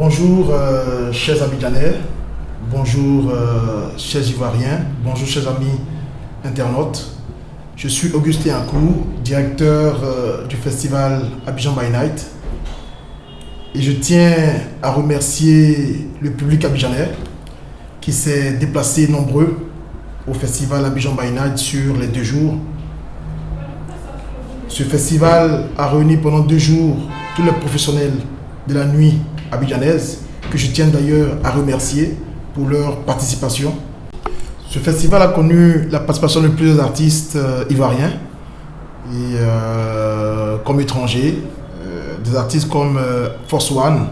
Bonjour chers Abidjanais, bonjour chers Ivoiriens, bonjour chers amis internautes. Je suis Augustin Akou, directeur du festival Abidjan by Night. Et je tiens à remercier le public abidjanais qui s'est déplacé nombreux au festival Abidjan by Night sur les 2 jours. Ce festival a réuni pendant 2 jours tous les professionnels de la nuit abidjanaise, que je tiens d'ailleurs à remercier pour leur participation. Ce festival a connu la participation de plusieurs artistes ivoiriens et comme étrangers, des artistes comme Force One,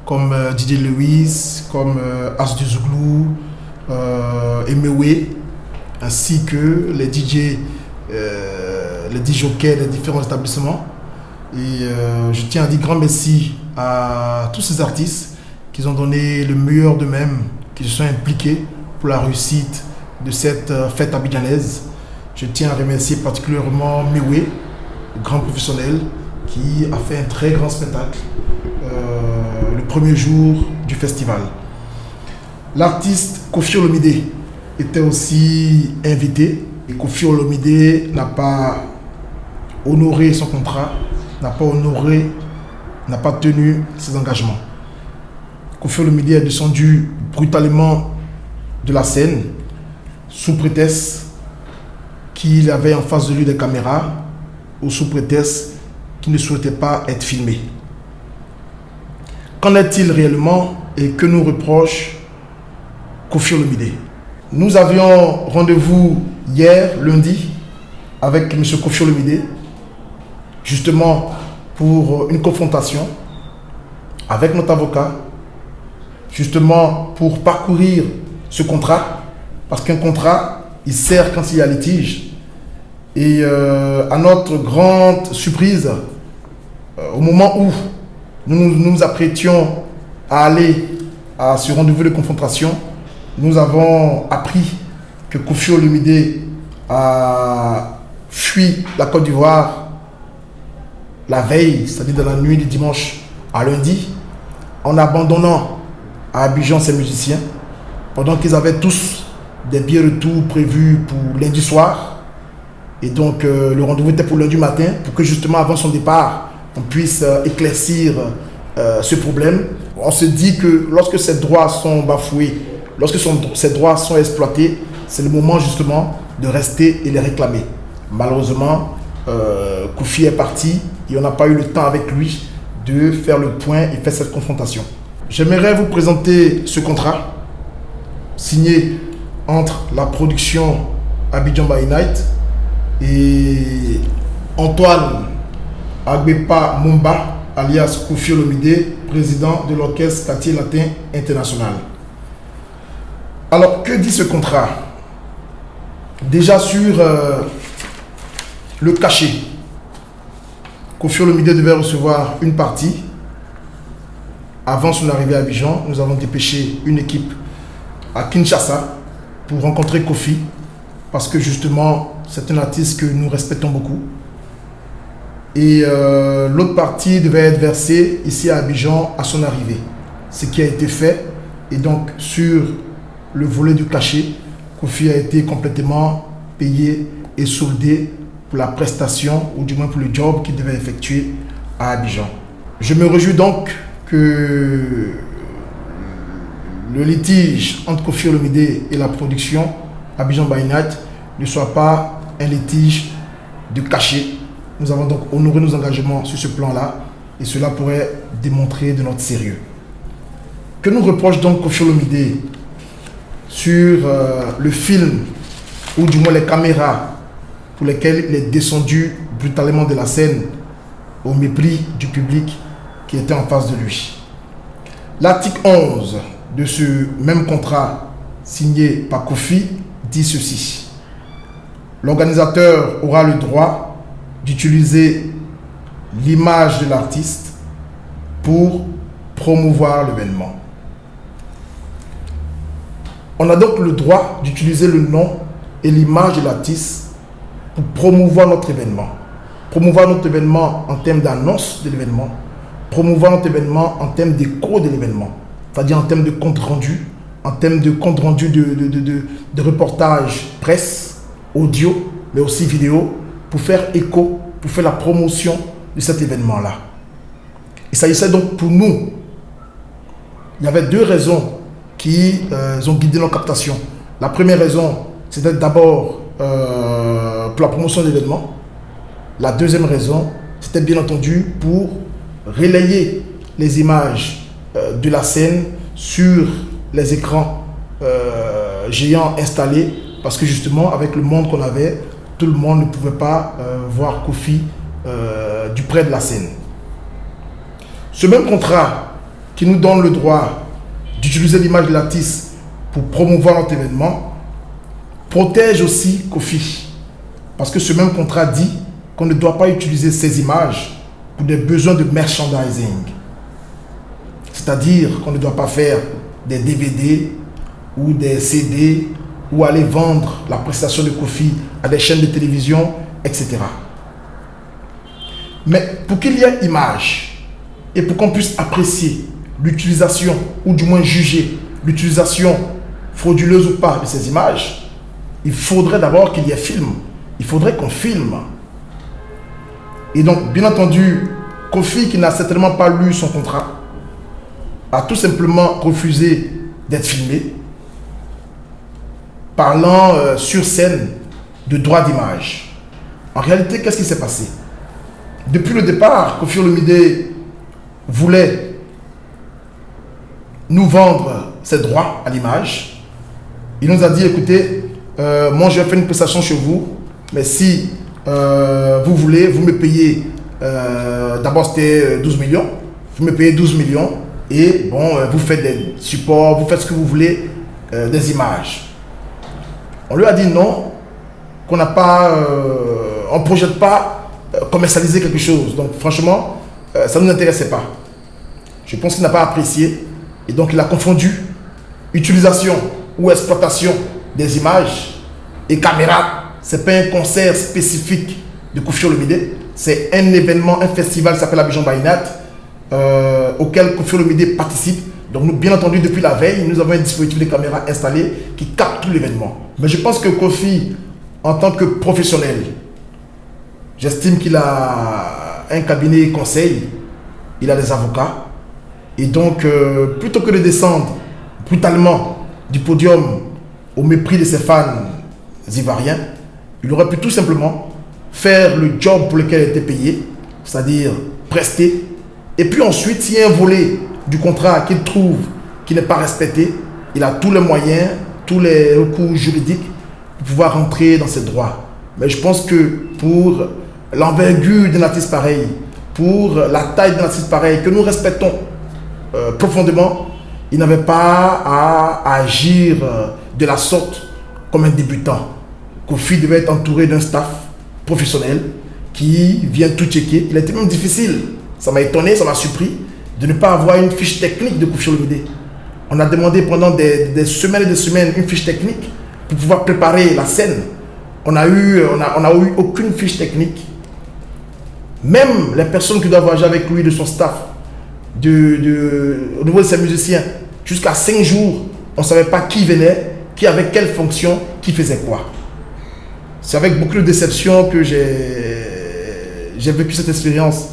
comme DJ Lewis, comme As du Zouglou, Emewe, ainsi que les DJ, les DJs des différents établissements. Et je tiens à dire grand merci à tous ces artistes qui ont donné le meilleur d'eux-mêmes, qui se sont impliqués pour la réussite de cette fête abidjanaise. Je tiens à remercier particulièrement Mewe, le grand professionnel, qui a fait un très grand spectacle le premier jour du festival. L'artiste Koffi Olomide était aussi invité. Et Koffi Olomide n'a pas honoré son contrat, n'a pas tenu ses engagements. Koffi Olomide est descendu brutalement de la scène sous prétexte qu'il avait en face de lui des caméras ou sous prétexte qu'il ne souhaitait pas être filmé. Qu'en est-il réellement et que nous reproche Koffi Olomide? Nous avions rendez-vous hier, lundi, avec M. Koffi Olomide, justement pour une confrontation avec notre avocat, justement pour parcourir ce contrat, parce qu'un contrat, il sert quand il y a litige. Et à notre grande surprise, au moment où nous nous apprêtions à aller à ce rendez-vous de confrontation, nous avons appris que Koffi Olomide a fui la Côte d'Ivoire la veille, c'est-à-dire dans la nuit du dimanche à lundi, en abandonnant à Abidjan ses musiciens, pendant qu'ils avaient tous des billets retour prévus pour lundi soir. Et donc le rendez-vous était pour lundi matin, pour que justement avant son départ, on puisse éclaircir ce problème. On se dit que lorsque ces droits sont bafoués, lorsque ces droits sont exploités, c'est le moment justement de rester et les réclamer. Malheureusement, Koffi est parti et on n'a pas eu le temps avec lui de faire le point et faire cette confrontation. J'aimerais vous présenter ce contrat signé entre la production Abidjan by Night et Antoine Agbepa Mumba, alias Koffi Olomide, président de l'orchestre Quartier Latin International. Alors, que dit ce contrat? Déjà sur le cachet, Koffi Olomide devait recevoir une partie. Avant son arrivée à Abidjan, nous avons dépêché une équipe à Kinshasa pour rencontrer Koffi, parce que justement, c'est un artiste que nous respectons beaucoup. Et l'autre partie devait être versée ici à Abidjan à son arrivée. Ce qui a été fait. Et donc, sur le volet du cachet, Koffi a été complètement payé et soldé pour la prestation, ou du moins pour le job qu'il devait effectuer à Abidjan. Je me réjouis donc que le litige entre Koffi Olomide et la production Abidjan by Night ne soit pas un litige de cachet. Nous avons donc honoré nos engagements sur ce plan-là et cela pourrait démontrer de notre sérieux. Que nous reproche donc Koffi Olomide sur le film, ou du moins les caméras pour lesquelles il est descendu brutalement de la scène au mépris du public qui était en face de lui? L'article 11 de ce même contrat signé par Koffi dit ceci: l'organisateur aura le droit d'utiliser l'image de l'artiste pour promouvoir l'événement. On a donc le droit d'utiliser le nom et l'image de l'artiste pour promouvoir notre événement. Promouvoir notre événement en termes d'annonce de l'événement, promouvoir notre événement en termes d'écho de l'événement, c'est-à-dire en termes de compte rendu, en termes de compte rendu de reportage presse, audio, mais aussi vidéo, pour faire écho, pour faire la promotion de cet événement-là. Il s'agissait donc pour nous, il y avait deux raisons qui ont guidé nos captations. La première raison, c'était d'abord pour la promotion de l'événement. La deuxième raison, c'était bien entendu pour relayer les images de la scène sur les écrans géants installés, parce que justement, avec le monde qu'on avait, tout le monde ne pouvait pas voir Kofi du près de la scène. Ce même contrat qui nous donne le droit d'utiliser l'image de l'artiste pour promouvoir notre événement protège aussi Kofi, parce que ce même contrat dit qu'on ne doit pas utiliser ces images pour des besoins de merchandising. C'est-à-dire qu'on ne doit pas faire des DVD ou des CD ou aller vendre la prestation de Kofi à des chaînes de télévision, etc. Mais pour qu'il y ait image et pour qu'on puisse apprécier l'utilisation ou du moins juger l'utilisation frauduleuse ou pas de ces images, il faudrait d'abord qu'il y ait film. Il faudrait qu'on filme. Et donc, bien entendu, Kofi, qui n'a certainement pas lu son contrat, a tout simplement refusé d'être filmé, parlant sur scène de droit d'image. En réalité, qu'est-ce qui s'est passé? Depuis le départ, Koffi Olomide voulait nous vendre ses droits à l'image. Il nous a dit, écoutez, moi je vais faire une prestation chez vous, mais si vous voulez, vous me payez, d'abord c'était 12 millions, vous me payez 12 millions, et bon, vous faites des supports, vous faites ce que vous voulez, des images. On lui a dit non, qu'on n'a pas, on ne projette pas commercialiser quelque chose. Donc franchement, ça ne nous intéressait pas. Je pense qu'il n'a pas apprécié, et donc il a confondu utilisation ou exploitation des images et caméra. Ce n'est pas un concert spécifique de Koffi Olomide, c'est un événement, un festival qui s'appelle Abidjan by Night, auquel Koffi Olomide participe. Donc nous, bien entendu, depuis la veille, nous avons un dispositif de caméra installé qui capte tout l'événement. Mais je pense que Koffi, en tant que professionnel, j'estime qu'il a un cabinet conseil, il a des avocats. Et donc, plutôt que de descendre brutalement du podium au mépris de ses fans ivoiriens, il aurait pu tout simplement faire le job pour lequel il était payé, c'est-à-dire prester. Et puis ensuite, s'il y a un volet du contrat qu'il trouve qui n'est pas respecté, il a tous les moyens, tous les recours juridiques pour pouvoir rentrer dans ses droits. Mais je pense que pour l'envergure d'un artiste pareil, pour la taille d'un artiste pareil, que nous respectons profondément, il n'avait pas à agir de la sorte comme un débutant. Koffi devait être entouré d'un staff professionnel qui vient tout checker. Il a été même difficile, ça m'a étonné, ça m'a surpris, de ne pas avoir une fiche technique de Koffi Olomide. On a demandé pendant des semaines et des semaines une fiche technique pour pouvoir préparer la scène. On n'a eu aucune fiche technique. Même les personnes qui doivent voyager avec lui, de son staff, au niveau de ses musiciens, jusqu'à 5 jours, on ne savait pas qui venait, qui avait quelle fonction, qui faisait quoi. C'est avec beaucoup de déception que j'ai vécu cette expérience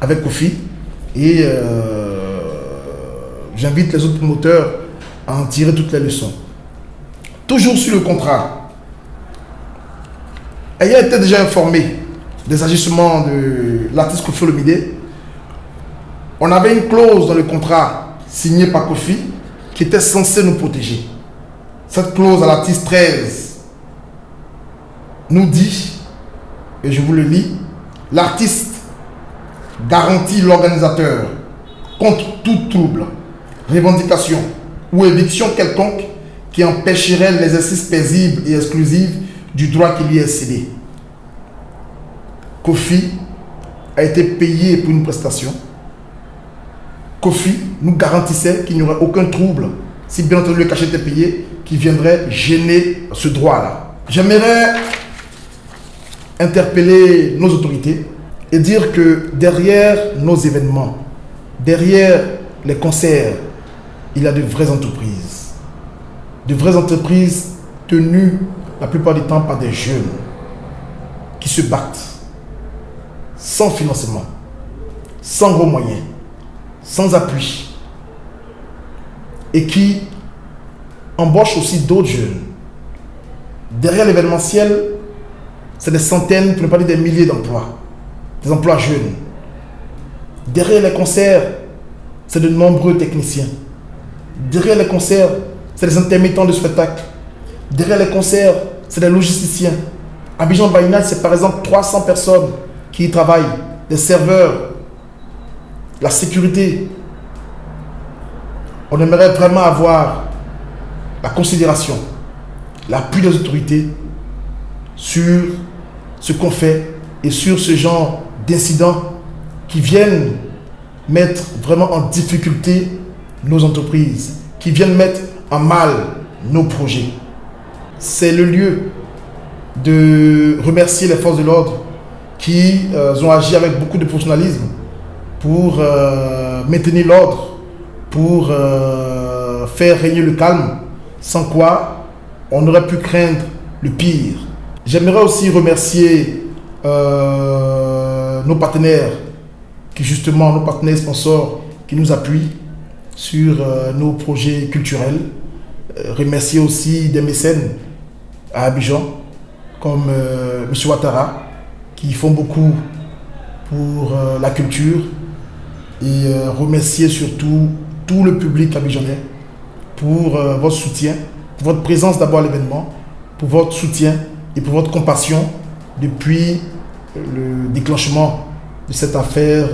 avec Koffi. Et j'invite les autres promoteurs à en tirer toutes les leçons. Toujours sur le contrat, ayant été déjà informé des agissements de l'artiste Koffi Olomide, on avait une clause dans le contrat signé par Koffi qui était censée nous protéger. Cette clause à l'article 13 nous dit, et je vous le lis, l'artiste garantit l'organisateur contre tout trouble, revendication ou éviction quelconque qui empêcherait l'exercice paisible et exclusif du droit qui lui est cédé. Koffi a été payé pour une prestation. Koffi nous garantissait qu'il n'y aurait aucun trouble, si bien entendu le cachet était payé, qui viendrait gêner ce droit-là. J'aimerais interpeller nos autorités et dire que derrière nos événements, Derrière les concerts, il y a de vraies entreprises. De vraies entreprises tenues la plupart du temps par des jeunes qui se battent sans financement, sans gros moyens, sans appui et qui embauchent aussi d'autres jeunes. Derrière l'événementiel, c'est des centaines, pour ne pas dire des milliers d'emplois, des emplois jeunes. Derrière les concerts, c'est de nombreux techniciens. Derrière les concerts, c'est des intermittents de spectacle. Derrière les concerts, c'est des logisticiens. Abidjan by Night, c'est par exemple 300 personnes qui y travaillent, des serveurs, la sécurité. On aimerait vraiment avoir la considération, l'appui des autorités sur ce qu'on fait et sur ce genre d'incidents qui viennent mettre vraiment en difficulté nos entreprises, qui viennent mettre en mal nos projets. C'est le lieu de remercier les forces de l'ordre qui ont agi avec beaucoup de professionnalisme pour maintenir l'ordre, pour faire régner le calme, sans quoi on aurait pu craindre le pire. J'aimerais aussi remercier nos partenaires, nos partenaires sponsors qui nous appuient sur nos projets culturels. Remercier aussi des mécènes à Abidjan, comme M. Ouattara, qui font beaucoup pour la culture. Et remercier surtout tout le public abidjanais pour votre soutien, pour votre présence d'abord à l'événement, pour votre soutien et pour votre compassion depuis le déclenchement de cette affaire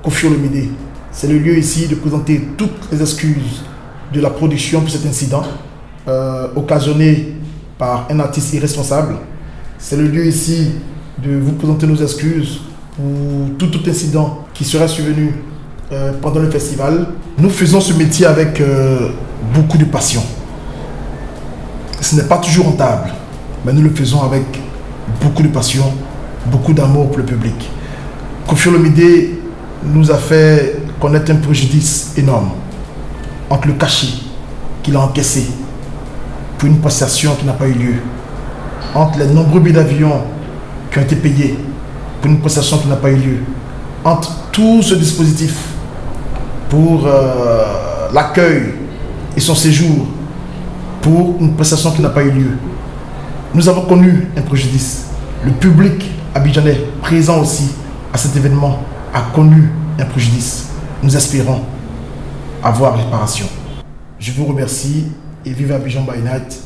Koffi Olomide. C'est le lieu ici de présenter toutes les excuses de la production pour cet incident occasionné par un artiste irresponsable. C'est le lieu ici de vous présenter nos excuses pour tout incident qui serait survenu pendant le festival. Nous faisons ce métier avec beaucoup de passion. Ce n'est pas toujours rentable, mais nous le faisons avec beaucoup de passion, beaucoup d'amour pour le public. Koffi Olomide nous a fait connaître un préjudice énorme entre le cachet qu'il a encaissé pour une prestation qui n'a pas eu lieu, entre les nombreux billets d'avion qui ont été payés pour une prestation qui n'a pas eu lieu, entre tout ce dispositif pour l'accueil et son séjour pour une prestation qui n'a pas eu lieu. Nous avons connu un préjudice. Le public abidjanais présent aussi à cet événement a connu un préjudice. Nous espérons avoir réparation. Je vous remercie et vive Abidjan by Night.